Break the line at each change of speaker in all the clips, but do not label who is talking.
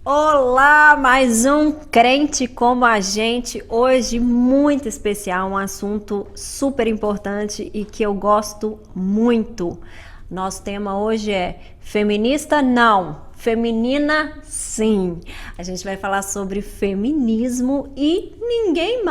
Olá, mais um crente como a gente. Hoje muito especial, um assunto super importante e que eu gosto muito. Nosso tema hoje é feminista não, feminina sim. A gente vai falar sobre feminismo e ninguém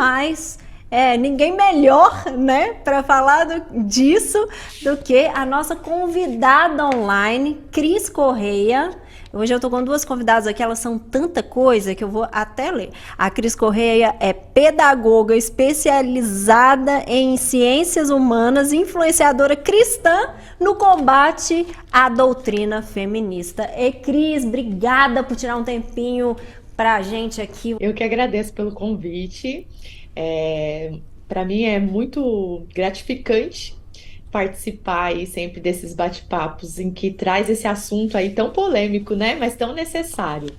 melhor, né, para falar disso do que a nossa convidada online, Cris Correia. Hoje eu tô com duas convidadas aqui, elas são tanta coisa que eu vou até ler. A Cris Correia é pedagoga especializada em ciências humanas e influenciadora cristã no combate à doutrina feminista. E Cris, obrigada por tirar um tempinho pra gente aqui.
Eu que agradeço pelo convite. Para mim é muito gratificante participar aí sempre desses bate-papos em que traz esse assunto aí tão polêmico, né? Mas tão necessário.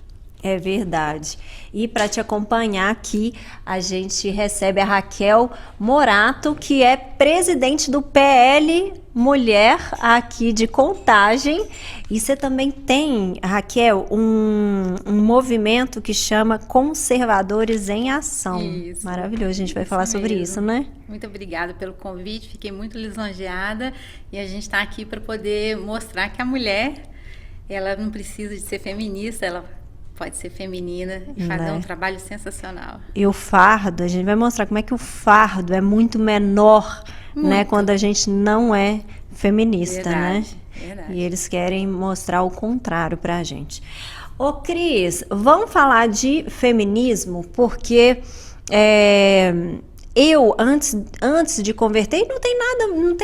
É verdade. E para te acompanhar aqui, a gente recebe a Raquel Morato, que é presidente do PL Mulher aqui de Contagem. E você também tem, Raquel, um movimento que chama Conservadores em Ação.
Isso,
Maravilhoso, a gente vai
isso
falar sobre isso,
mesmo.
né?
Muito obrigada pelo convite, fiquei muito lisonjeada e a gente está aqui para poder mostrar que a mulher, ela não precisa de ser feminista, ela pode ser feminina e fazer um
Né?
trabalho sensacional.
E o fardo, a gente vai mostrar como é que o fardo é muito menor, né,
Muito.
quando a gente não é feminista, né?
Verdade,
E
verdade.
eles querem mostrar o contrário pra gente. Ô, Cris, vamos falar de feminismo, porque é, eu, antes de converter, e não tem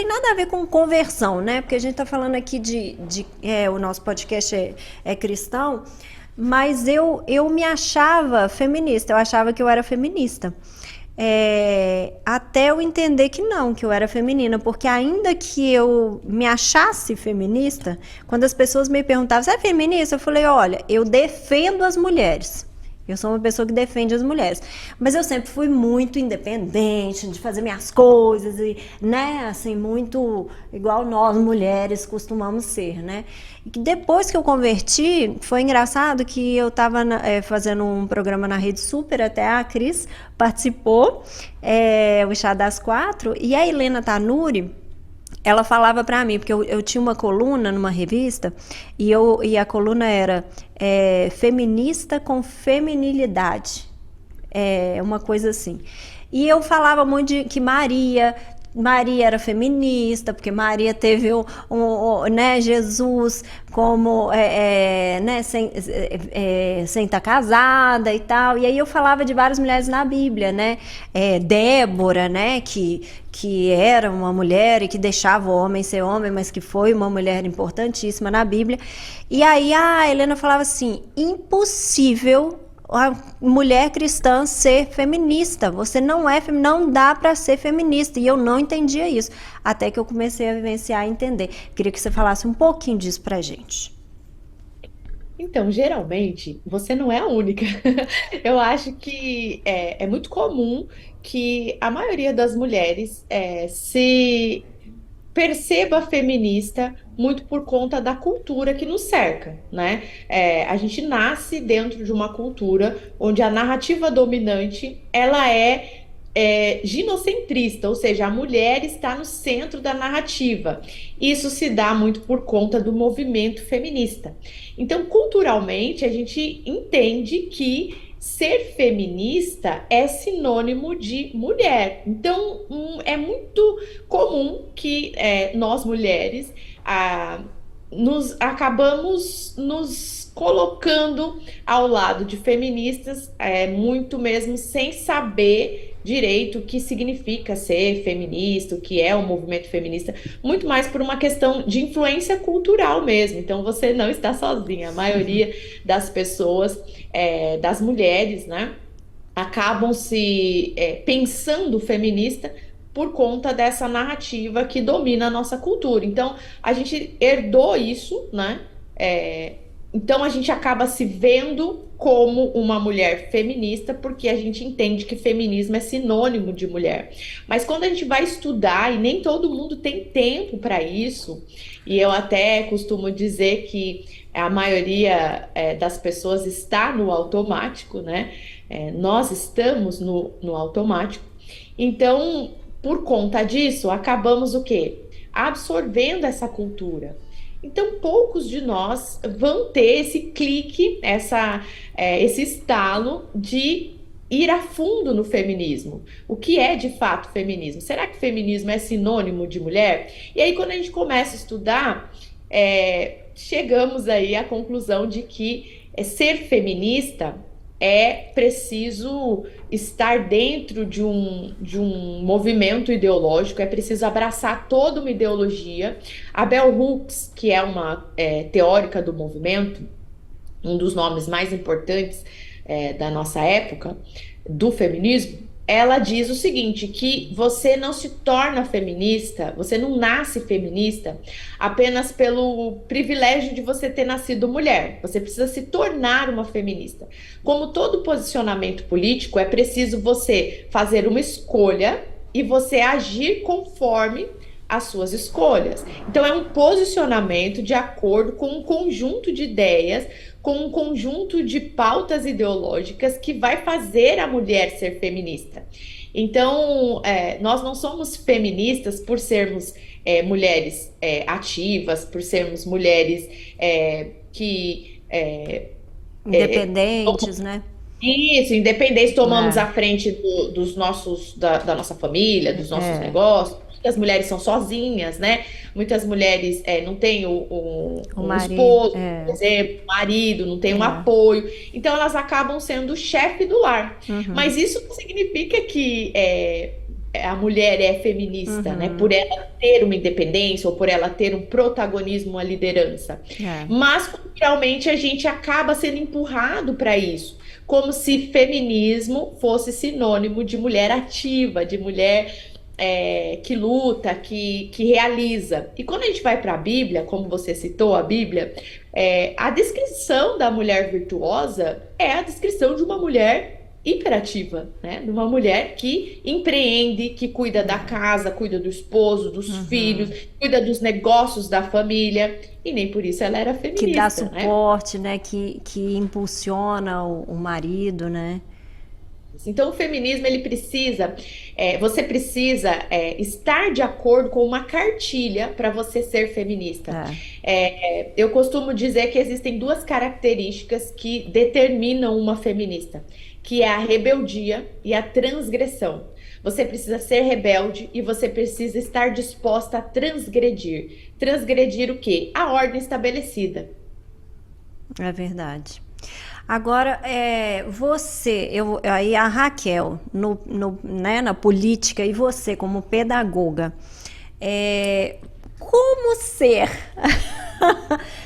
nada a ver com conversão, né? Porque a gente tá falando aqui o nosso podcast é cristão, mas eu me achava feminista, eu achava que eu era feminista. Até eu entender que não, que eu era feminina, porque ainda que eu me achasse feminista, quando as pessoas me perguntavam, você é feminista? Eu falei, olha, eu defendo as mulheres. Eu sou uma pessoa que defende as mulheres. Mas eu sempre fui muito independente de fazer minhas coisas e, né, assim, muito igual nós mulheres costumamos ser, né? E que depois que eu converti, foi engraçado que eu estava fazendo um programa na Rede Super, até a Cris participou, o Chá das Quatro, e a Helena Tanuri, ela falava pra mim, porque eu tinha uma coluna numa revista e a coluna era feminista com feminilidade, uma coisa assim. E eu falava muito de que Maria era feminista, porque Maria teve né, Jesus como né, sem estar casada e tal. E aí eu falava de várias mulheres na Bíblia, né? Débora, né, que era uma mulher e que deixava o homem ser homem, mas que foi uma mulher importantíssima na Bíblia. E aí a Helena falava assim: impossível a mulher cristã ser feminista. Você não dá para ser feminista. E eu não entendia isso. Até que eu comecei a vivenciar e entender. Queria que você falasse um pouquinho disso pra gente.
Então, geralmente, você não é a única. Eu acho que é muito comum que a maioria das mulheres se perceba feminista muito por conta da cultura que nos cerca, né? A gente nasce dentro de uma cultura onde a narrativa dominante ela ginocentrista, ou seja, a mulher está no centro da narrativa. Isso se dá muito por conta do movimento feminista. Então, culturalmente, a gente entende que ser feminista é sinônimo de mulher. Então, é muito comum que nós mulheres nos acabamos nos colocando ao lado de feministas, muito mesmo sem saber direito o que significa ser feminista, o que é o movimento feminista, muito mais por uma questão de influência cultural mesmo. Então, você não está sozinha. A maioria das pessoas, das mulheres, né? Acabam se pensando feminista por conta dessa narrativa que domina a nossa cultura. Então, a gente herdou isso, né? Então a gente acaba se vendo como uma mulher feminista, porque a gente entende que feminismo é sinônimo de mulher. Mas quando a gente vai estudar, e nem todo mundo tem tempo para isso, e eu até costumo dizer que a maioria das pessoas está no automático, né? Nós estamos no automático. Então, por conta disso, acabamos o quê? Absorvendo essa cultura. Então, poucos de nós vão ter esse clique, esse estalo de ir a fundo no feminismo. O que é de fato feminismo? Será que feminismo é sinônimo de mulher? E aí, quando a gente começa a estudar, chegamos aí à conclusão de que ser feminista é preciso estar dentro de um movimento ideológico, é preciso abraçar toda uma ideologia. A Bell Hooks, que é uma teórica do movimento, um dos nomes mais importantes da nossa época, do feminismo, ela diz o seguinte, que você não se torna feminista, você não nasce feminista apenas pelo privilégio de você ter nascido mulher. Você precisa se tornar uma feminista. Como todo posicionamento político, é preciso você fazer uma escolha e você agir conforme as suas escolhas. Então é um posicionamento de acordo com um conjunto de ideias, com um conjunto de pautas ideológicas que vai fazer a mulher ser feminista. Então, nós não somos feministas por sermos mulheres ativas, por sermos mulheres que...
Independentes, né?
Isso, independentes, tomamos a frente da nossa família, dos nossos negócios. Muitas mulheres são sozinhas, né? Muitas mulheres não têm um esposo, por exemplo, marido, não tem um apoio. Então, elas acabam sendo o chefe do lar. Mas isso não significa que a mulher é feminista, né? Por ela ter uma independência ou por ela ter um protagonismo, uma liderança. Mas, culturalmente, a gente acaba sendo empurrado para isso. Como se feminismo fosse sinônimo de mulher ativa, de mulher... que luta, que realiza. E quando a gente vai para a Bíblia, como você citou a Bíblia, a descrição da mulher virtuosa é a descrição de uma mulher hiperativa, né? De uma mulher que empreende, que cuida da casa, cuida do esposo, dos filhos, cuida dos negócios da família, e nem por isso ela era feminista.
Que dá suporte, né? Que impulsiona o marido, né?
Então, o feminismo, ele precisa, você precisa estar de acordo com uma cartilha para você ser feminista. Eu costumo dizer que existem duas características que determinam uma feminista, que é a rebeldia e a transgressão. Você precisa ser rebelde e você precisa estar disposta a transgredir. Transgredir o quê? A ordem estabelecida.
É verdade. Agora, aí a Raquel, né, na política, e você como pedagoga, como ser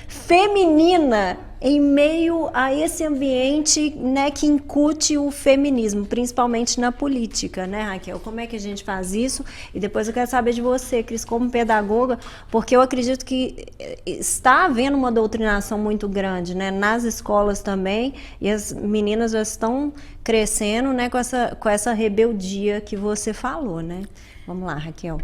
feminina em meio a esse ambiente, né, que incute o feminismo, principalmente na política, né, Raquel? Como é que a gente faz isso? E depois eu quero saber de você, Cris, como pedagoga, porque eu acredito que está havendo uma doutrinação muito grande, né, nas escolas também, e as meninas já estão crescendo, né, com essa rebeldia que você falou, né? Vamos lá, Raquel.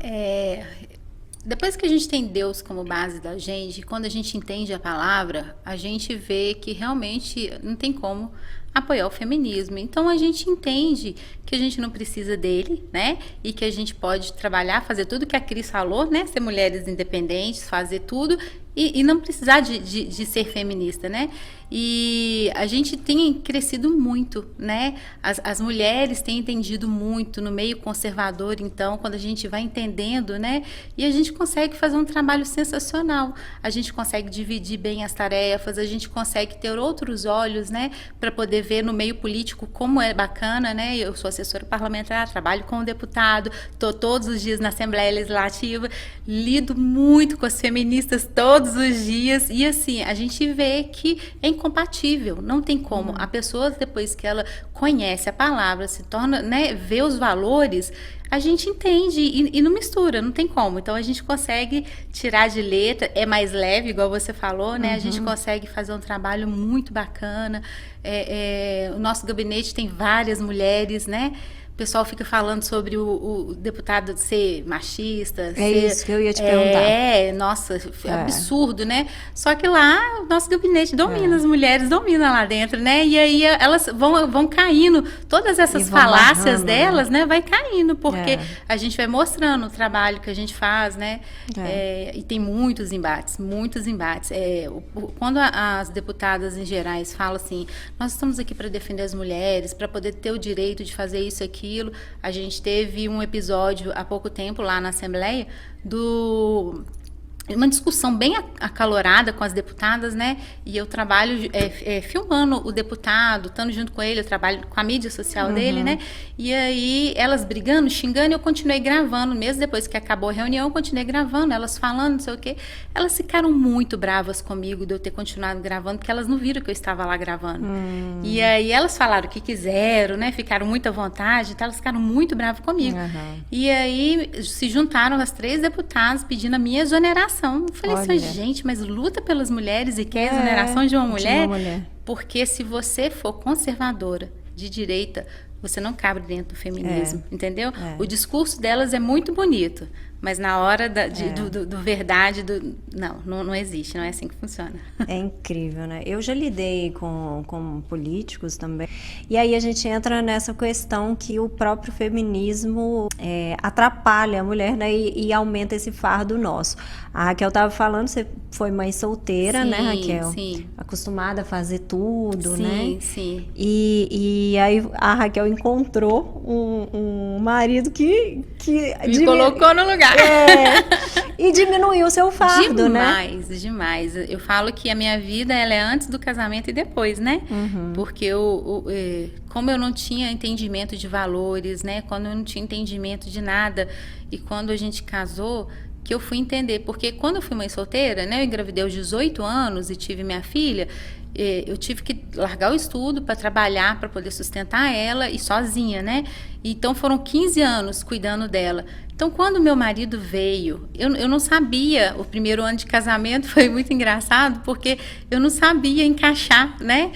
Depois que a gente tem Deus como base da gente, quando a gente entende a palavra, a gente vê que realmente não tem como apoiar o feminismo. Então a gente entende que a gente não precisa dele, né? E que a gente pode trabalhar, fazer tudo que a Cris falou, né? Ser mulheres independentes, fazer tudo e não precisar de ser feminista, né? E a gente tem crescido muito, né? As mulheres têm entendido muito no meio conservador, então, quando a gente vai entendendo, né? E a gente consegue fazer um trabalho sensacional. A gente consegue dividir bem as tarefas, a gente consegue ter outros olhos, né? Para poder ver no meio político como é bacana, né? Eu sou assessora parlamentar, trabalho com o deputado, estou todos os dias na Assembleia Legislativa, lido muito com as feministas todas todos os dias. E assim, a gente vê que é incompatível, não tem como. A pessoa, depois que ela conhece a palavra, se torna, né, vê os valores, a gente entende e não mistura, não tem como. Então a gente consegue tirar de letra, é mais leve, igual você falou, né? A gente consegue fazer um trabalho muito bacana. O nosso gabinete tem várias mulheres, né? O pessoal fica falando sobre o deputado ser machista.
Isso que eu ia te perguntar.
Nossa, é absurdo, né? Só que lá o nosso gabinete domina, as mulheres dominam lá dentro, né? E aí elas vão caindo, todas essas falácias delas, né? Vai caindo, porque a gente vai mostrando o trabalho que a gente faz, né? E tem muitos embates, muitos embates. Quando as deputadas em gerais falam assim, nós estamos aqui para defender as mulheres, para poder ter o direito de fazer isso aqui. A gente teve um episódio há pouco tempo lá na Assembleia uma discussão bem acalorada com as deputadas, né? E eu trabalho filmando o deputado, estando junto com ele, eu trabalho com a mídia social dele, né? E aí, elas brigando, xingando, e eu continuei gravando, mesmo depois que acabou a reunião, eu continuei gravando, elas falando, não sei o quê. Elas ficaram muito bravas comigo de eu ter continuado gravando, porque elas não viram que eu estava lá gravando. E aí, elas falaram o que quiseram, né? Ficaram muito à vontade, então elas ficaram muito bravas comigo. E aí, se juntaram as 3 deputadas pedindo a minha exoneração. Eu falei assim, gente, mas luta pelas mulheres e quer a exoneração de uma mulher? Porque se você for conservadora, de direita, você não cabe dentro do feminismo, entendeu? O discurso delas é muito bonito, mas na hora do verdade, não existe, não é assim que funciona.
É incrível, né? Eu já lidei com políticos também, e aí a gente entra nessa questão que o próprio feminismo atrapalha a mulher, né? E aumenta esse fardo nosso. A Raquel estava falando, você foi mãe solteira, né, Raquel? Sim. Acostumada a fazer tudo, né?
Sim.
E aí a Raquel encontrou um marido que
me colocou no lugar.
E diminuiu o seu fardo,
Demais. Eu falo que a minha vida, ela é antes do casamento e depois, né? Porque como eu não tinha entendimento de valores, né? Quando eu não tinha entendimento de nada, e quando a gente casou, que eu fui entender, porque quando eu fui mãe solteira, né, eu engravidei aos 18 anos e tive minha filha, eu tive que largar o estudo para trabalhar, para poder sustentar ela e sozinha, né? Então foram 15 anos cuidando dela. Então quando meu marido veio, eu não sabia, o primeiro ano de casamento foi muito engraçado, porque eu não sabia encaixar, né?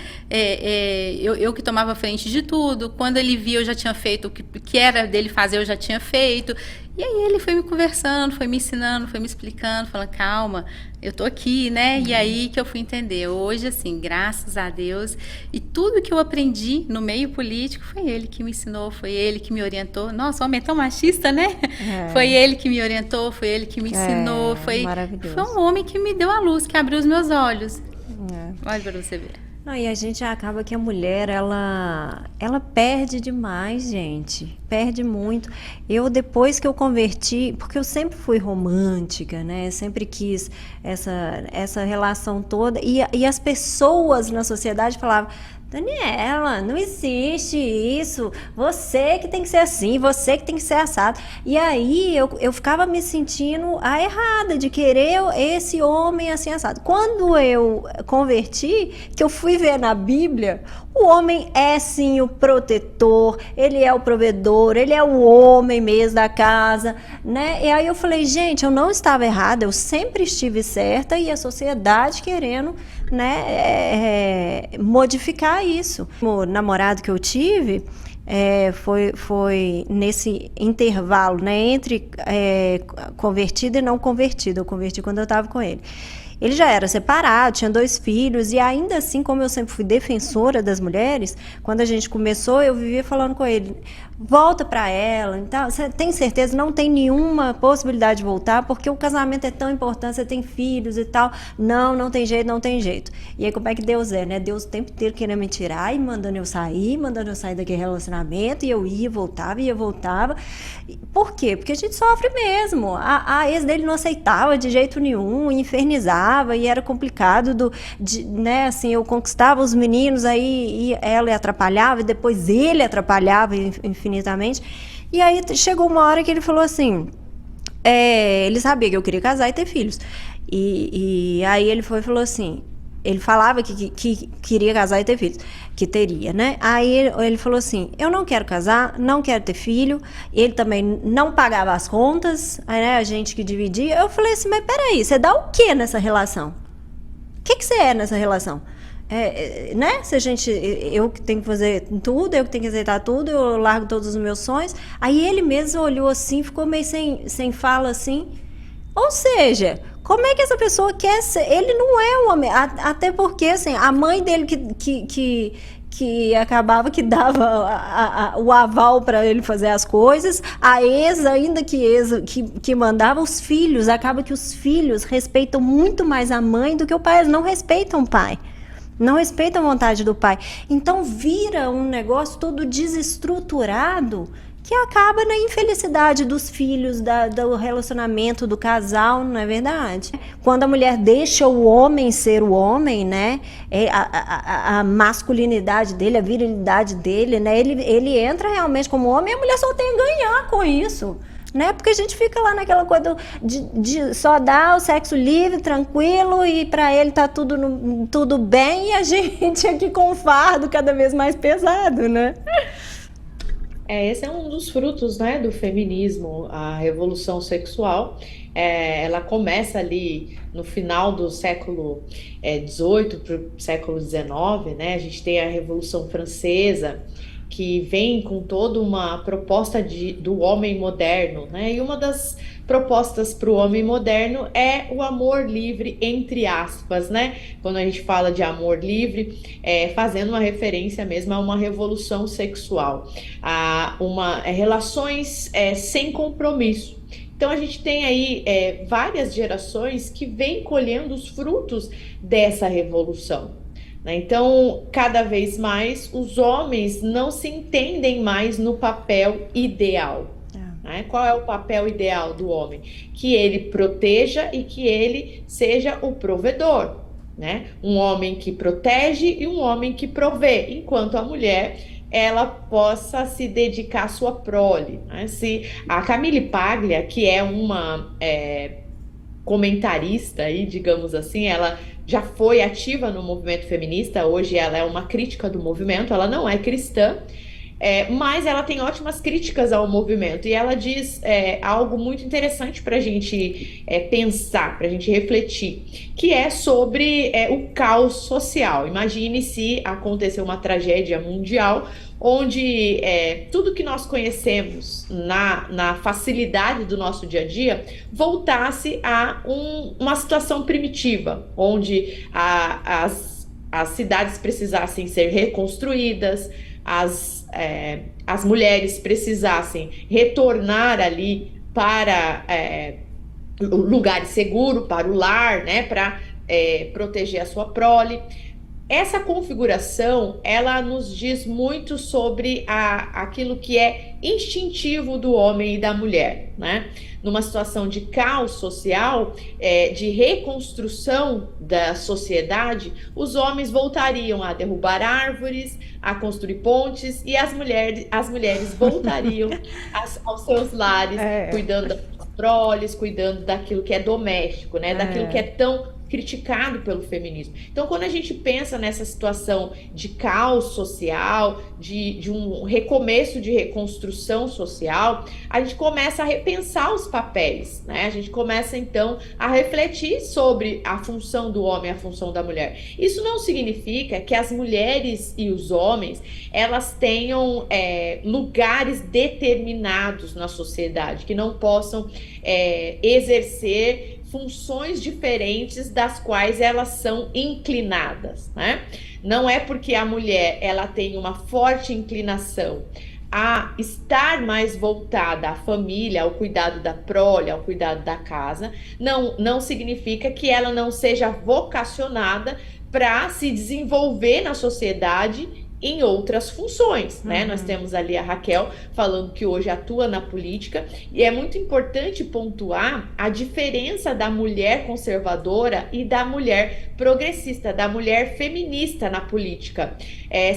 Eu que tomava frente de tudo, quando ele via eu já tinha feito o que era dele fazer, eu já tinha feito. E aí ele foi me conversando, foi me ensinando, foi me explicando, falando, calma, eu tô aqui, né? E aí que eu fui entender. Hoje, assim, graças a Deus, e tudo que eu aprendi no meio político foi ele que me ensinou, foi ele que me orientou. Nossa, o homem é tão machista, né? Foi ele que me orientou, foi ele que me ensinou. Foi um homem que me deu a luz, que abriu os meus olhos. Olha pra você ver.
Não, e a gente acaba que a mulher, ela perde demais, gente. Perde muito. Eu, depois que eu converti, porque eu sempre fui romântica, né? Sempre quis essa relação toda. E as pessoas na sociedade falavam, Daniela, não existe isso, você que tem que ser assim, você que tem que ser assado. E aí eu ficava me sentindo a errada de querer esse homem assim assado. Quando eu converti, que eu fui ver na Bíblia, o homem é sim o protetor, ele é o provedor, ele é o homem mesmo da casa, né? E aí eu falei, gente, eu não estava errada, eu sempre estive certa e a sociedade querendo, né, modificar isso. O namorado que eu tive foi nesse intervalo, né, entre convertido e não convertido. Eu converti quando eu estava com ele. Ele já era separado, tinha 2 filhos, e ainda assim, como eu sempre fui defensora das mulheres, quando a gente começou, eu vivia falando com ele, volta para ela, então, você tem certeza? Não tem nenhuma possibilidade de voltar, porque o casamento é tão importante, você tem filhos e tal. Não tem jeito, não tem jeito. E aí, como é que Deus é, né? Deus o tempo inteiro querendo me tirar e mandando eu sair daquele relacionamento, e eu ia, voltava. Por quê? Porque a gente sofre mesmo. A ex dele não aceitava de jeito nenhum, infernizava, e era complicado, né, assim, eu conquistava os meninos, aí ela atrapalhava, e depois ele atrapalhava infinitamente. E aí chegou uma hora que ele falou assim, ele sabia que eu queria casar e ter filhos. E aí ele foi e falou assim, ele falava que queria casar e ter filhos, que teria, né? Aí ele falou assim, eu não quero casar, não quero ter filho, ele também não pagava as contas, aí, né, a gente que dividia. Eu falei assim, mas peraí, você dá o que nessa relação? O que você é nessa relação? Né? Se a gente, eu que tenho que fazer tudo, eu que tenho que aceitar tudo, eu largo todos os meus sonhos. Aí ele mesmo olhou assim, ficou meio sem fala assim. Ou seja, como é que essa pessoa quer ser? Ele não é um homem, até porque assim, a mãe dele que acabava que dava o aval para ele fazer as coisas, a ex, ainda que mandava os filhos, acaba que os filhos respeitam muito mais a mãe do que o pai, eles não respeitam o pai. Não respeita a vontade do pai. Então vira um negócio todo desestruturado que acaba na infelicidade dos filhos, do relacionamento, do casal, não é verdade? Quando a mulher deixa o homem ser o homem, né? A masculinidade dele, a virilidade dele, né? Ele entra realmente como homem e a mulher só tem a ganhar com isso. Né? Porque a gente fica lá naquela coisa de só dar o sexo livre, tranquilo, e para ele tá tudo bem, e a gente aqui com o fardo cada vez mais pesado, né?
Esse é um dos frutos, né, do feminismo, a revolução sexual. Ela começa ali no final do século XVIII para o século XIX, né? A gente tem a Revolução Francesa, que vem com toda uma proposta do homem moderno, né? E uma das propostas para o homem moderno é o amor livre, entre aspas, né? Quando a gente fala de amor livre, fazendo uma referência mesmo a uma revolução sexual, a relações sem compromisso. Então a gente tem aí várias gerações que vêm colhendo os frutos dessa revolução. Então, cada vez mais, os homens não se entendem mais no papel ideal. Né? Qual é o papel ideal do homem? Que ele proteja e que ele seja o provedor. Né? Um homem que protege e um homem que provê, enquanto a mulher ela possa se dedicar à sua prole. Né? Se a Camille Paglia, que é uma comentarista, aí, digamos assim, ela já foi ativa no movimento feminista, hoje ela é uma crítica do movimento, ela não é cristã, mas ela tem ótimas críticas ao movimento, e ela diz algo muito interessante para a gente pensar, para a gente refletir, que é sobre o caos social. Imagine se acontecer uma tragédia mundial, onde tudo que nós conhecemos na facilidade do nosso dia a dia voltasse a uma situação primitiva, onde as cidades precisassem ser reconstruídas, as mulheres precisassem retornar ali para lugares seguros, para o lar, né, para proteger a sua prole. Essa configuração, ela nos diz muito sobre aquilo que é instintivo do homem e da mulher, né? Numa situação de caos social, de reconstrução da sociedade, os homens voltariam a derrubar árvores, a construir pontes, e as mulheres voltariam aos seus lares, cuidando das proles, cuidando daquilo que é doméstico, né? Daquilo que é tão criticado pelo feminismo. Então, quando a gente pensa nessa situação de caos social, de um recomeço de reconstrução social, a gente começa a repensar os papéis, né? A gente começa, então, a refletir sobre a função do homem, a função da mulher. Isso não significa que as mulheres e os homens, elas tenham lugares determinados na sociedade, que não possam exercer funções diferentes das quais elas são inclinadas, né? Não é porque a mulher ela tem uma forte inclinação a estar mais voltada à família, ao cuidado da prole, ao cuidado da casa, não significa que ela não seja vocacionada para se desenvolver na sociedade em outras funções, né? Nós temos ali a Raquel falando que hoje atua na política, e é muito importante pontuar a diferença da mulher conservadora e da mulher progressista, da mulher feminista na política.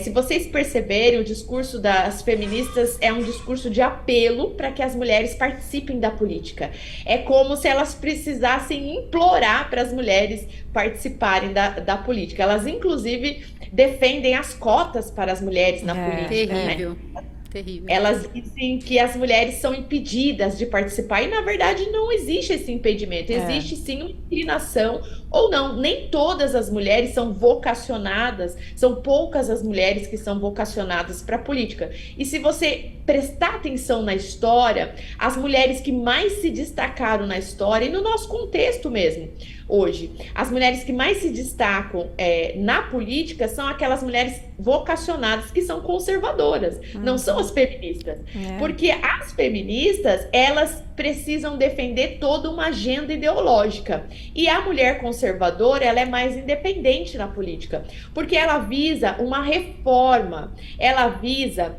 Se vocês perceberem, o discurso das feministas é um discurso de apelo para que as mulheres participem da política. É como se elas precisassem implorar para as mulheres participarem da política. Elas, inclusive, defendem as cotas para as mulheres na política.
Terrível.
Né?
Terrível.
Elas dizem que as mulheres são impedidas de participar, e na verdade não existe esse impedimento, existe sim uma inclinação ou não. Nem todas as mulheres são vocacionadas, são poucas as mulheres que são vocacionadas para a política. E se você prestar atenção na história, as mulheres que mais se destacaram na história, e no nosso contexto mesmo, hoje, as mulheres que mais se destacam na política são aquelas mulheres vocacionadas que são conservadoras, não são as feministas. Porque as feministas, elas precisam defender toda uma agenda ideológica. E a mulher conservadora, ela é mais independente na política, porque ela visa uma reforma, ela visa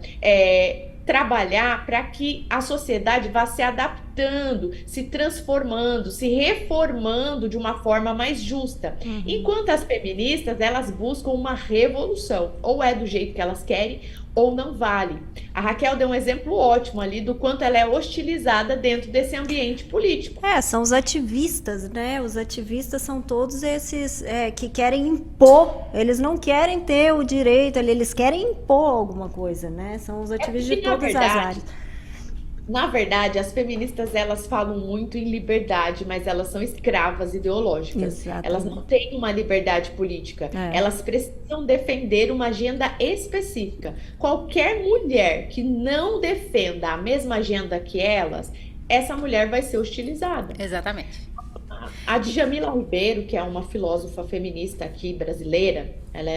trabalhar para que a sociedade vá se adaptando, se transformando, se reformando de uma forma mais justa. Enquanto as feministas, elas buscam uma revolução, ou é do jeito que elas querem, ou não vale. A Raquel deu um exemplo ótimo ali do quanto ela é hostilizada dentro desse ambiente político.
São os ativistas, né? Os ativistas são todos esses que querem impor, eles não querem ter o direito, eles querem impor alguma coisa, né? São os ativistas de todas as áreas.
Na verdade, as feministas, elas falam muito em liberdade, mas elas são escravas ideológicas. Exatamente. Elas não têm uma liberdade política. Elas precisam defender uma agenda específica. Qualquer mulher que não defenda a mesma agenda que elas, essa mulher vai ser hostilizada.
Exatamente.
A Djamila Ribeiro, que é uma filósofa feminista aqui brasileira, ela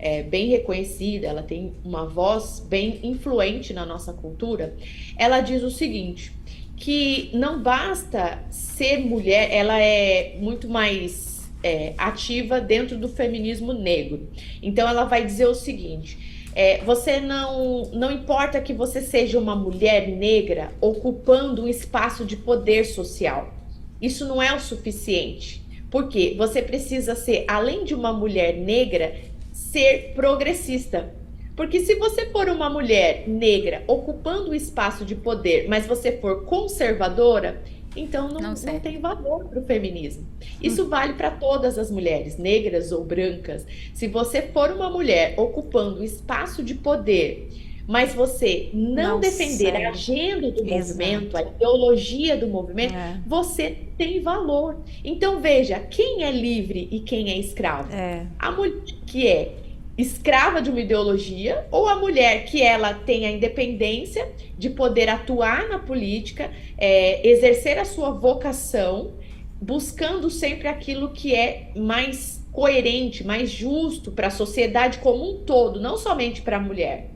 é bem reconhecida, ela tem uma voz bem influente na nossa cultura. Ela diz o seguinte, que não basta ser mulher, ela é muito mais ativa dentro do feminismo negro. Então ela vai dizer o seguinte, você não importa que você seja uma mulher negra ocupando um espaço de poder social. Isso não é o suficiente, porque você precisa ser, além de uma mulher negra, ser progressista. Porque se você for uma mulher negra ocupando um espaço de poder, mas você for conservadora, então não tem valor para o feminismo. Isso vale para todas as mulheres, negras ou brancas. Se você for uma mulher ocupando um espaço de poder, mas você não defender a agenda do movimento, a ideologia do movimento, você tem valor. Então veja, quem é livre e quem é escravo? A mulher que é escrava de uma ideologia, ou a mulher que ela tem a independência de poder atuar na política, exercer a sua vocação, buscando sempre aquilo que é mais coerente, mais justo para a sociedade como um todo, não somente para a mulher.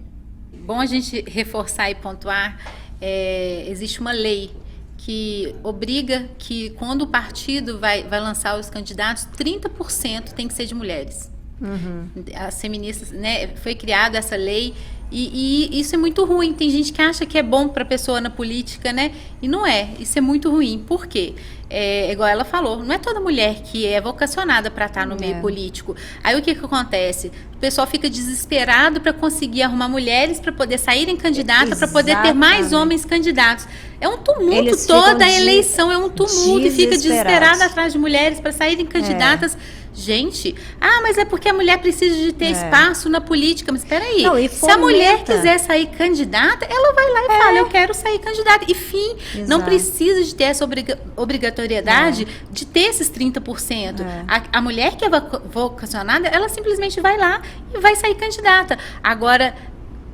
Bom a gente reforçar e pontuar, existe uma lei que obriga que quando o partido vai lançar os candidatos, 30% tem que ser de mulheres. As feministas, né, foi criada essa lei e isso é muito ruim. Tem gente que acha que é bom para a pessoa na política, né? E não é. Isso é muito ruim. Por quê? Igual ela falou, não é toda mulher que é vocacionada para estar no meio político. Aí o que acontece? O pessoal fica desesperado para conseguir arrumar mulheres para poder saírem candidatas, para poder ter mais homens candidatos. É um tumulto, toda a eleição é um tumulto e fica desesperado atrás de mulheres para saírem candidatas. Gente, mas é porque a mulher precisa de ter espaço na política. Mas espera aí, se a mulher quiser sair candidata, ela vai lá e fala, eu quero sair candidata. E fim, não precisa de ter essa obrigatoriedade de ter esses 30%. A mulher que é vocacionada, ela simplesmente vai lá e vai sair candidata. Agora,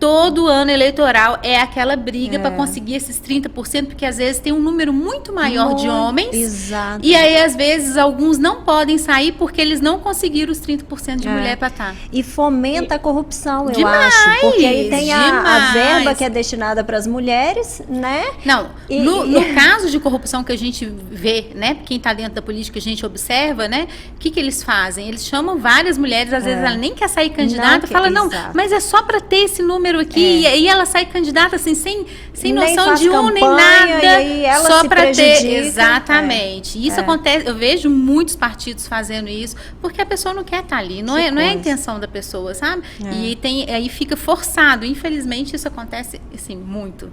todo ano eleitoral é aquela briga para conseguir esses 30%, porque às vezes tem um número muito maior de homens.
Exato.
E aí, às vezes, alguns não podem sair porque eles não conseguiram os 30% de mulher para estar.
E fomenta a corrupção, eu
Demais,
acho. Porque aí tem a
demais.
verba que é destinada para as mulheres, né?
Não, no caso de corrupção que a gente vê, né? Quem está dentro da política, a gente observa, né? O que eles fazem? Eles chamam várias mulheres, às vezes ela nem quer sair candidata, fala, não, mas é só para ter esse número aqui, e aí ela sai candidata assim, sem noção de nem nada,
e ela
só para ter. Exatamente. Isso acontece, eu vejo muitos partidos fazendo isso, porque a pessoa não quer estar ali, não é a intenção da pessoa, sabe? E aí fica forçado. Infelizmente, isso acontece assim, muito.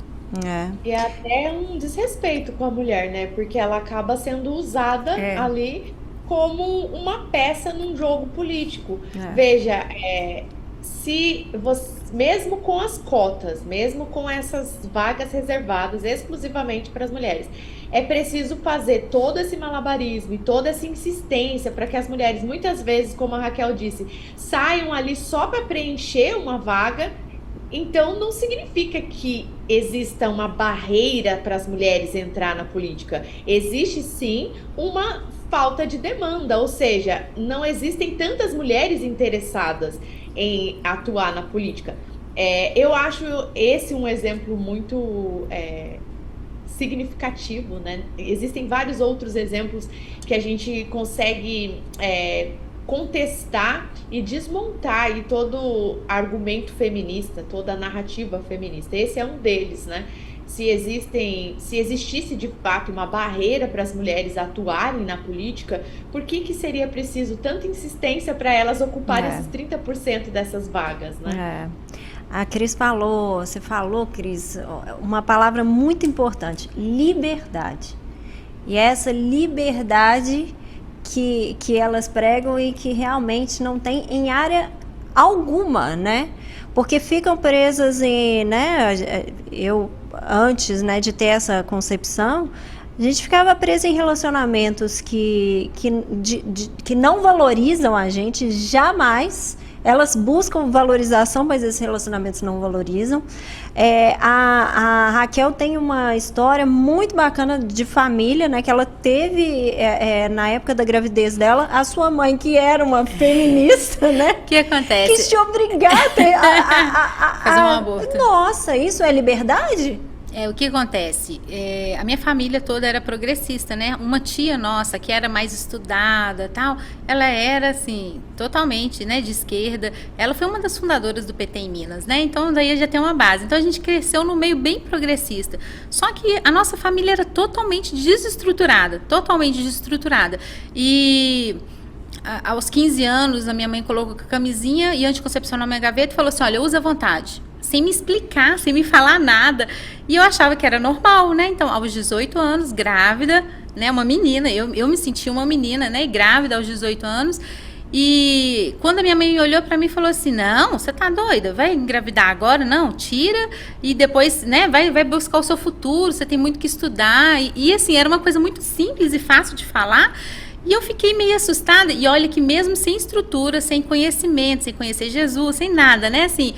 E é até um desrespeito com a mulher, né? Porque ela acaba sendo usada ali como uma peça num jogo político. Veja, se você, mesmo com as cotas, mesmo com essas vagas reservadas exclusivamente para as mulheres, é preciso fazer todo esse malabarismo e toda essa insistência para que as mulheres, muitas vezes, como a Raquel disse, saiam ali só para preencher uma vaga. Então, não significa que exista uma barreira para as mulheres entrar na política. Existe, sim, uma falta de demanda, ou seja, não existem tantas mulheres interessadas em atuar na política. Eu acho esse um exemplo muito significativo, né? Existem vários outros exemplos que a gente consegue contestar e desmontar aí todo argumento feminista, toda a narrativa feminista. Esse é um deles, né? Se existisse de fato uma barreira para as mulheres atuarem na política, por que seria preciso tanta insistência para elas ocuparem esses 30% dessas vagas, né?
A Cris falou, você falou, Cris, uma palavra muito importante, liberdade. E essa liberdade que elas pregam e que realmente não tem em área alguma, né? Porque ficam presas em, né? Eu, antes, né, de ter essa concepção, a gente ficava presa em relacionamentos que não valorizam a gente, jamais. Elas buscam valorização, mas esses relacionamentos não valorizam. A Raquel tem uma história muito bacana de família, né? Que ela teve, na época da gravidez dela, a sua mãe, que era uma feminista, né?
O que acontece?
Quis te obrigar a
fazer um aborto.
Nossa, isso é liberdade?
O que acontece? A minha família toda era progressista, né? Uma tia nossa, que era mais estudada, tal, ela era, assim, totalmente, né, de esquerda. Ela foi uma das fundadoras do PT em Minas, né? Então, daí já tem uma base. Então, a gente cresceu no meio bem progressista. Só que a nossa família era totalmente desestruturada. E aos 15 anos, a minha mãe colocou camisinha e anticoncepção na minha gaveta e falou assim, olha, usa à vontade. Sem me explicar, sem me falar nada. E eu achava que era normal, né? Então, aos 18 anos, grávida, né? Uma menina, eu me sentia uma menina, né? Grávida aos 18 anos. E quando a minha mãe olhou para mim e falou assim, não, você tá doida? Vai engravidar agora? Não, tira e depois, né? Vai buscar o seu futuro, você tem muito que estudar. E assim, era uma coisa muito simples e fácil de falar. E eu fiquei meio assustada. E olha que mesmo sem estrutura, sem conhecimento, sem conhecer Jesus, sem nada, né? Assim...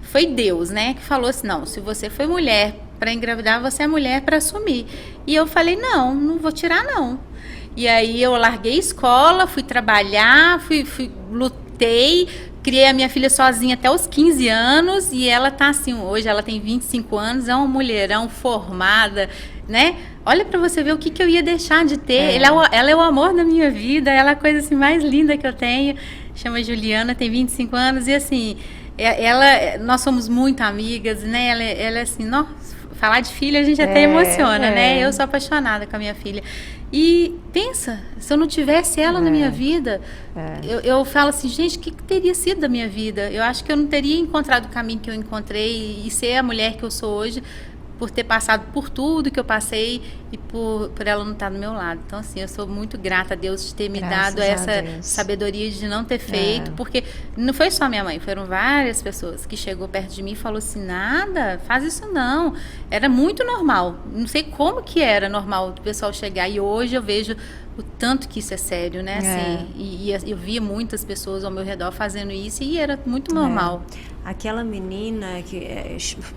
Foi Deus, né, que falou assim, não, se você foi mulher para engravidar, você é mulher para assumir. E eu falei, não vou tirar não. E aí eu larguei a escola, fui trabalhar, lutei, criei a minha filha sozinha até os 15 anos e ela tá assim, hoje ela tem 25 anos, é uma mulherão formada, né? Olha para você ver o que eu ia deixar de ter. Ela é o amor da minha vida, ela é a coisa assim mais linda que eu tenho. Chama Juliana, tem 25 anos e assim... nós somos muito amigas, né? Ela é assim, nossa, falar de filha a gente até emociona, né? Eu sou apaixonada com a minha filha. E pensa, se eu não tivesse ela na minha vida, eu falo assim, gente, o que teria sido da minha vida? Eu acho que eu não teria encontrado o caminho que eu encontrei e ser a mulher que eu sou hoje, por ter passado por tudo que eu passei e por ela não estar do meu lado. Então, assim, eu sou muito grata a Deus de ter me dado essa sabedoria de não ter feito, porque não foi só minha mãe, foram várias pessoas que chegou perto de mim e falou assim, nada, faz isso não. Era muito normal. Não sei como que era normal o pessoal chegar e hoje eu vejo o tanto que isso é sério, né? Assim, e eu via muitas pessoas ao meu redor fazendo isso e era muito normal.
Aquela menina que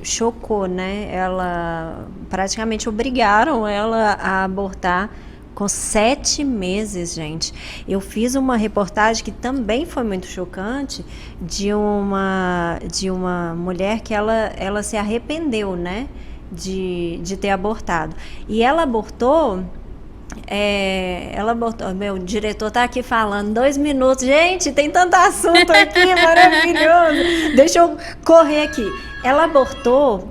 chocou, né? Ela praticamente obrigaram ela a abortar com 7 meses, gente. Eu fiz uma reportagem que também foi muito chocante de uma mulher que ela se arrependeu, né? De ter abortado. E ela abortou. Meu diretor tá aqui falando 2 minutos. Gente, tem tanto assunto aqui, maravilhoso. Deixa eu correr aqui. Ela abortou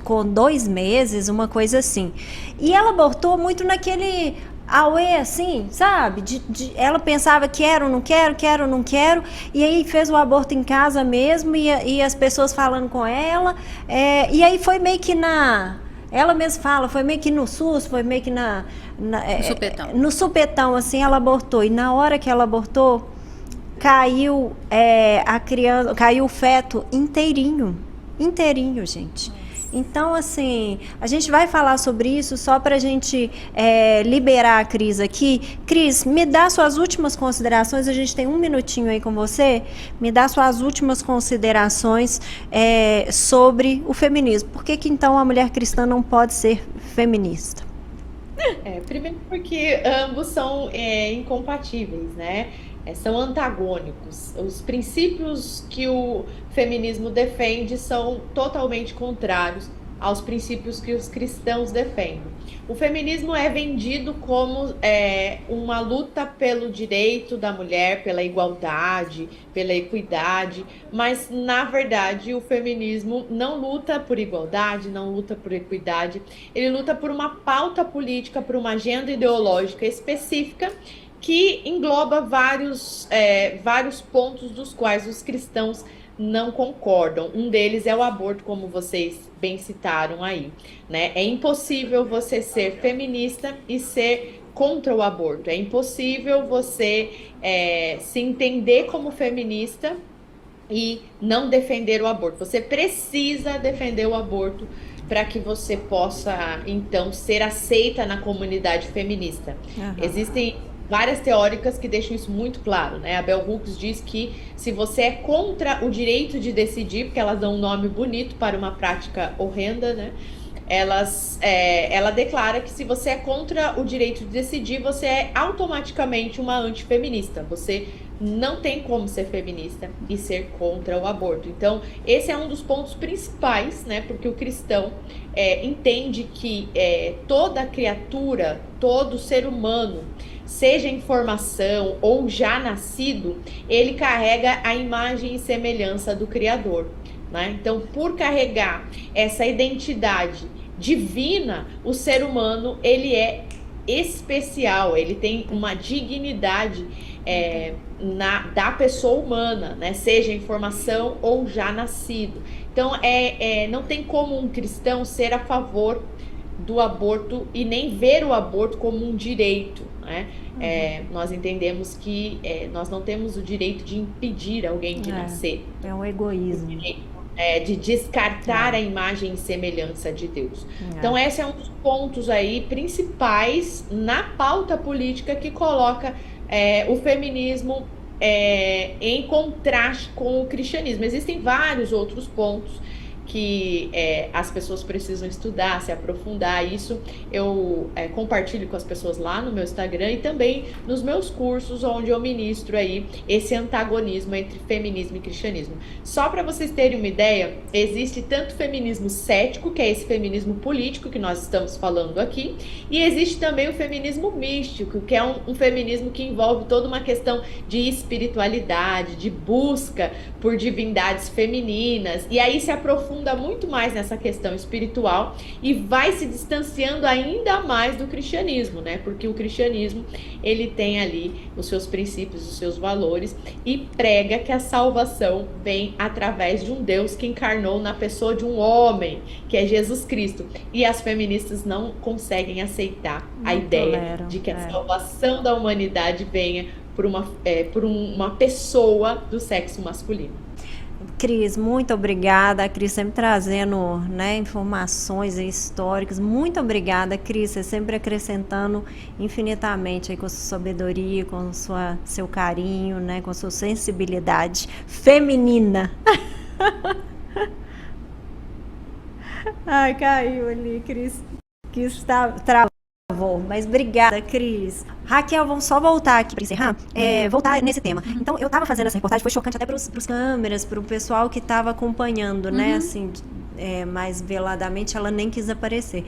com 2 meses, uma coisa assim. E ela abortou muito naquele auê, assim, sabe? Ela pensava quero, não quero. E aí fez o aborto em casa mesmo, e as pessoas falando com ela. E aí foi meio que ela mesma fala, foi meio que no SUS, foi meio que
No supetão.
no supetão, assim, ela abortou. E na hora que ela abortou, caiu caiu o feto inteirinho, gente. Então, assim, a gente vai falar sobre isso só para a gente liberar a Cris aqui. Cris, me dá suas últimas considerações. A gente tem 1 minutinho aí com você. Me dá suas últimas considerações sobre o feminismo. Por que então a mulher cristã não pode ser feminista?
Primeiro porque ambos são incompatíveis, né? São antagônicos. Os princípios que o feminismo defende são totalmente contrários aos princípios que os cristãos defendem. O feminismo é vendido como uma luta pelo direito da mulher, pela igualdade, pela equidade, mas, na verdade, o feminismo não luta por igualdade, não luta por equidade, ele luta por uma pauta política, por uma agenda ideológica específica que engloba vários pontos dos quais os cristãos não concordam. Um deles é o aborto, como vocês bem citaram aí, né? É impossível você ser feminista e ser contra o aborto. É impossível você se entender como feminista e não defender o aborto. Você precisa defender o aborto para que você possa, então, ser aceita na comunidade feminista. Existem várias teóricas que deixam isso muito claro, né? A Bell Hooks diz que se você é contra o direito de decidir, porque elas dão um nome bonito para uma prática horrenda, né? Ela declara que se você é contra o direito de decidir, você é automaticamente uma antifeminista. Você não tem como ser feminista e ser contra o aborto. Então, esse é um dos pontos principais, né? Porque o cristão entende que toda criatura, todo ser humano, seja em formação ou já nascido, ele carrega a imagem e semelhança do Criador, né? Então, por carregar essa identidade divina, o ser humano, ele é especial, ele tem uma dignidade da pessoa humana, né? Seja em formação ou já nascido. Então, não tem como um cristão ser a favor do aborto e nem ver o aborto como um direito, né? Nós entendemos que nós não temos o direito de impedir alguém de nascer.
É um egoísmo.
De descartar a imagem e semelhança de Deus. Então, esse é um dos pontos aí principais na pauta política que coloca o feminismo em contraste com o cristianismo. Existem vários outros pontos que as pessoas precisam estudar, se aprofundar. Isso eu compartilho com as pessoas lá no meu Instagram e também nos meus cursos, onde eu ministro aí esse antagonismo entre feminismo e cristianismo. Só para vocês terem uma ideia, existe tanto feminismo cético, que é esse feminismo político que nós estamos falando aqui, e existe também o feminismo místico, que é um feminismo que envolve toda uma questão de espiritualidade, de busca por divindades femininas, e aí se aprofunda muito mais nessa questão espiritual e vai se distanciando ainda mais do cristianismo, né? Porque o cristianismo, ele tem ali os seus princípios, os seus valores e prega que a salvação vem através de um Deus que encarnou na pessoa de um homem, que é Jesus Cristo. E as feministas não conseguem aceitar a ideia de que a salvação da humanidade venha por uma pessoa do sexo masculino.
Cris, muito obrigada. A Cris sempre trazendo, né, informações históricas. Muito obrigada, Cris. Você sempre acrescentando infinitamente aí com a sua sabedoria, com seu carinho, né, com a sua sensibilidade feminina. Ai, caiu ali, Cris. Cris travou. Mas obrigada, Cris. Raquel, vamos só voltar aqui para encerrar. Voltar nesse tema. Então, eu tava fazendo essa reportagem, foi chocante até pros câmeras, pro pessoal que tava acompanhando, né? Assim, mais veladamente, ela nem quis aparecer.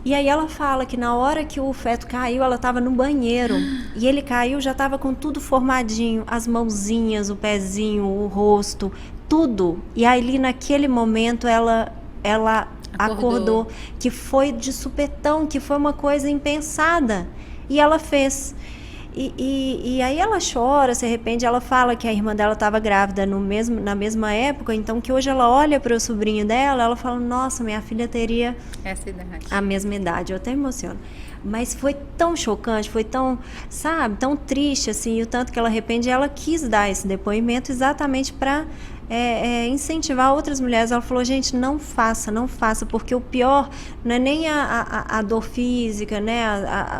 E aí ela fala que na hora que o feto caiu, ela tava no banheiro. E ele caiu, já tava com tudo formadinho. As mãozinhas, o pezinho, o rosto, tudo. E aí, ali naquele momento, ela acordou, que foi de supetão, que foi uma coisa impensada. E ela fez. E aí ela chora, se arrepende, ela fala que a irmã dela estava grávida na mesma época, então que hoje ela olha para o sobrinho dela, ela fala, nossa, minha filha teria
essa idade.
A mesma idade, eu até emociono. Mas foi tão chocante, foi tão, sabe, tão triste, assim, e o tanto que ela arrepende, ela quis dar esse depoimento exatamente para incentivar outras mulheres. Ela falou, gente, não faça, porque o pior não é nem a dor física, né,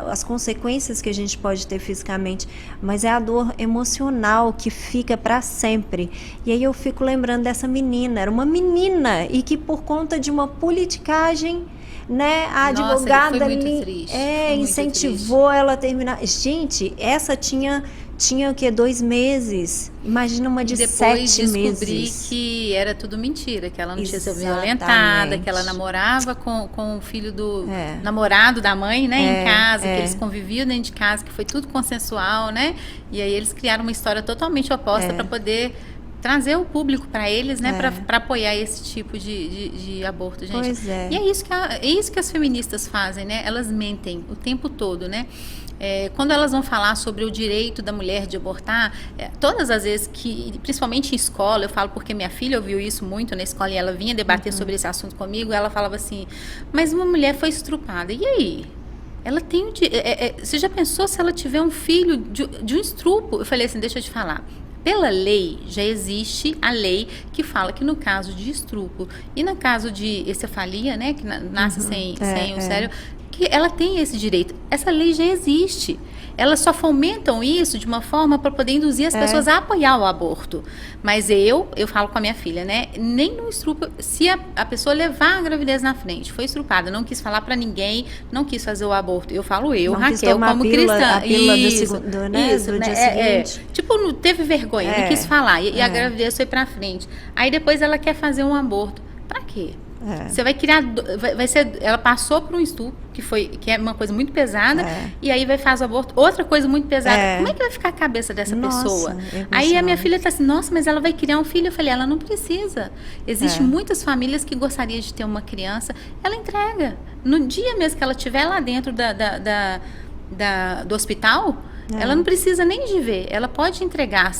as consequências que a gente pode ter fisicamente, mas é a dor emocional que fica para sempre. E aí eu fico lembrando dessa menina, era uma menina, e que por conta de uma politicagem, né, a advogada ali incentivou ela a terminar. Gente, essa tinha o quê? 2 meses. Imagina uma de 7 meses.
Depois descobri que era tudo mentira, que ela não tinha sido violentada, que ela namorava com o filho do namorado da mãe, né, em casa, que eles conviviam dentro de casa, que foi tudo consensual, né? E aí eles criaram uma história totalmente oposta para poder trazer o público para eles, né, para apoiar esse tipo de aborto, gente.
Pois é.
E é isso que as feministas fazem, né? Elas mentem o tempo todo, né? Quando elas vão falar sobre o direito da mulher de abortar, todas as vezes que, principalmente em escola, eu falo porque minha filha ouviu isso muito na escola e ela vinha debater sobre esse assunto comigo, ela falava assim, mas uma mulher foi estrupada, e aí? Ela tem você já pensou se ela tiver um filho de um estupro? Eu falei assim, deixa eu te falar. Pela lei, já existe a lei que fala que no caso de estupro e no caso de encefalia, né, que nasce sem o cérebro, que ela tem esse direito. Essa lei já existe. Elas só fomentam isso de uma forma para poder induzir as pessoas a apoiar o aborto. Mas eu falo com a minha filha, né? Nem no estupro, se a pessoa levar a gravidez na frente, foi estrupada, não quis falar para ninguém, não quis fazer o aborto. Eu falo
não
Raquel, como cristã.
A pílula do dia seguinte.
Tipo, não teve vergonha, não quis falar. E a gravidez foi para frente. Aí depois ela quer fazer um aborto. Para quê? Você vai criar, vai ser, ela passou por um estupro que é uma coisa muito pesada, e aí vai fazer o aborto, outra coisa muito pesada. Como é que vai ficar a cabeça dessa pessoa? Aí a minha filha tá assim, nossa, mas ela vai criar um filho. Eu falei, ela não precisa. Existem muitas famílias que gostariam de ter uma criança, ela entrega. No dia mesmo que ela estiver lá dentro do hospital, ela não precisa nem de ver, ela pode entregar,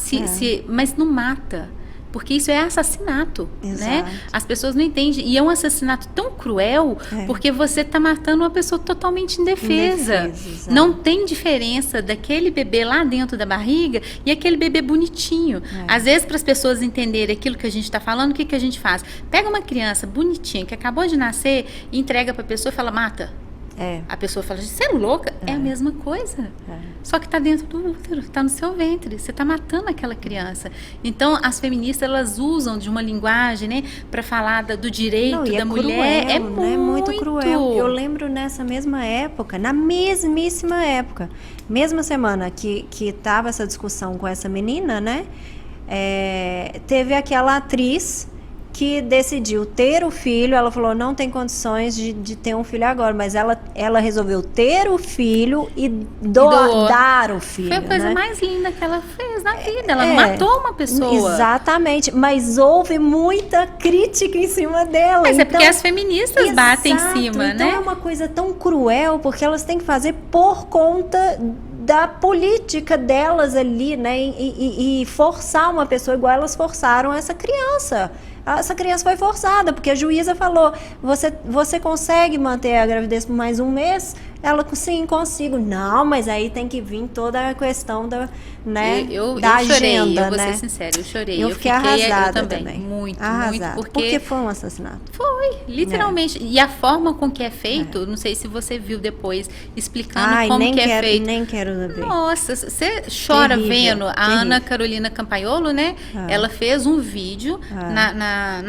mas não mata. Porque isso é assassinato, né? As pessoas não entendem. E é um assassinato tão cruel, porque você está matando uma pessoa totalmente indefesa. Não tem diferença daquele bebê lá dentro da barriga e aquele bebê bonitinho. Às vezes, para as pessoas entenderem aquilo que a gente está falando, o que a gente faz? Pega uma criança bonitinha, que acabou de nascer, e entrega para a pessoa e fala, mata. A pessoa fala, você é louca? É a mesma coisa. Só que está dentro do útero, está no seu ventre. Você está matando aquela criança. Então, as feministas, elas usam de uma linguagem, né, para falar do direito da mulher.
Cruel, é muito cruel. Eu lembro nessa mesma época, na mesmíssima época, mesma semana que estava essa discussão com essa menina, né, teve aquela atriz que decidiu ter o filho. Ela falou, não tem condições de ter um filho agora, mas ela resolveu ter o filho e dar o filho.
Foi a coisa mais linda que ela fez na vida. Ela não matou uma pessoa.
Exatamente, mas houve muita crítica em cima dela.
Mas então, é porque as feministas batem em cima,
então,
né?
É uma coisa tão cruel, porque elas têm que fazer por conta da política delas ali, né? E forçar uma pessoa igual elas forçaram essa criança. Essa criança foi forçada, porque a juíza falou, você consegue manter a gravidez por mais um mês? Ela, sim, consigo. Não, mas aí tem que vir toda a questão da, né,
Eu
da
chorei,
agenda,
eu vou
né?
ser sincera, eu chorei.
Eu fiquei arrasada
eu também.
também.
Muito,
arrasada.
muito.
Porque foi um assassinato.
Foi, literalmente. E a forma com que é feito, não sei se você viu depois, explicando como que é feito.
Nem quero ver.
Nossa, você chora
Terrível,
vendo. A
terrível.
Ana Carolina Campaiolo, né? Ela fez um vídeo na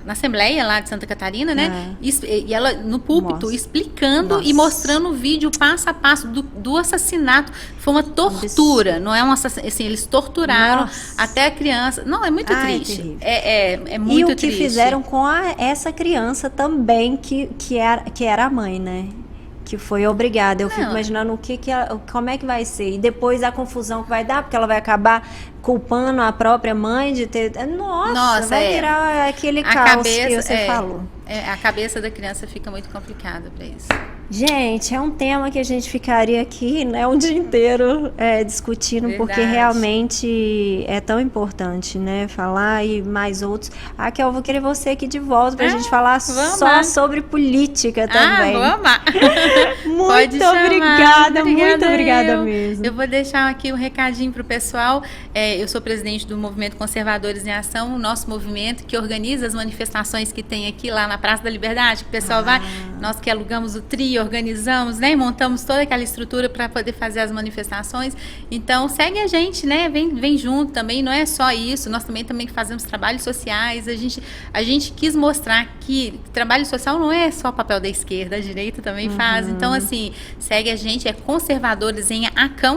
Assembleia lá de Santa Catarina, né? E ela no púlpito explicando e mostrando o vídeo passo a passo do assassinato. Foi uma tortura, não é um assassinato. Assim, eles torturaram até a criança. Não, é muito triste. É muito triste.
E o que fizeram com essa criança também, que era a mãe, né? Que foi obrigada. Eu fico imaginando como é que vai ser. E depois a confusão que vai dar, porque ela vai acabar culpando a própria mãe de ter... Nossa, vai virar aquele caos que você falou.
A cabeça da criança fica muito complicada para isso.
Gente, é um tema que a gente ficaria aqui, né, um dia inteiro discutindo, porque realmente é tão importante, né, falar e mais outros. Raquel, eu vou querer você aqui de volta pra gente falar só sobre política também.
Vou amar.
Muito obrigada, muito obrigada mesmo.
Eu vou deixar aqui um recadinho pro pessoal. Eu sou presidente do Movimento Conservadores em Ação, o nosso movimento que organiza as manifestações que tem aqui lá na Praça da Liberdade, que o pessoal vai, nós que alugamos o trio, organizamos, né, montamos toda aquela estrutura para poder fazer as manifestações. Então segue a gente, né, vem junto também. Não é só isso, nós também fazemos trabalhos sociais. A gente quis mostrar que trabalho social não é só o papel da esquerda, a direita também faz. Então assim, segue a gente, é Conservadores em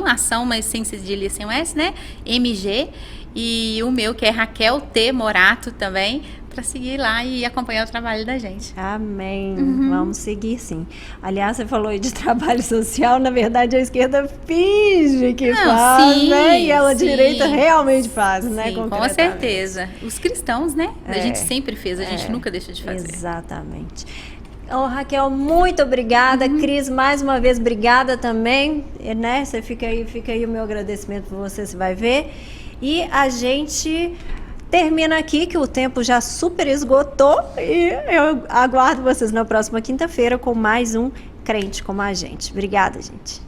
Ação, mas sem cedilha, sem o S, né, MG, e o meu que é Raquel T. Morato também, para seguir lá e acompanhar o trabalho da gente.
Amém. Vamos seguir, sim. Aliás, você falou aí de trabalho social, na verdade a esquerda finge que faz, né? E a direita realmente faz, né?
Com certeza. Os cristãos, né? A gente sempre fez, a gente nunca deixa de fazer.
Exatamente. Raquel, muito obrigada. Cris, mais uma vez, obrigada também, né? Você fica aí o meu agradecimento por você vai ver. E a gente termina aqui, que o tempo já super esgotou, e eu aguardo vocês na próxima quinta-feira com mais um Crente Como a Gente. Obrigada, gente.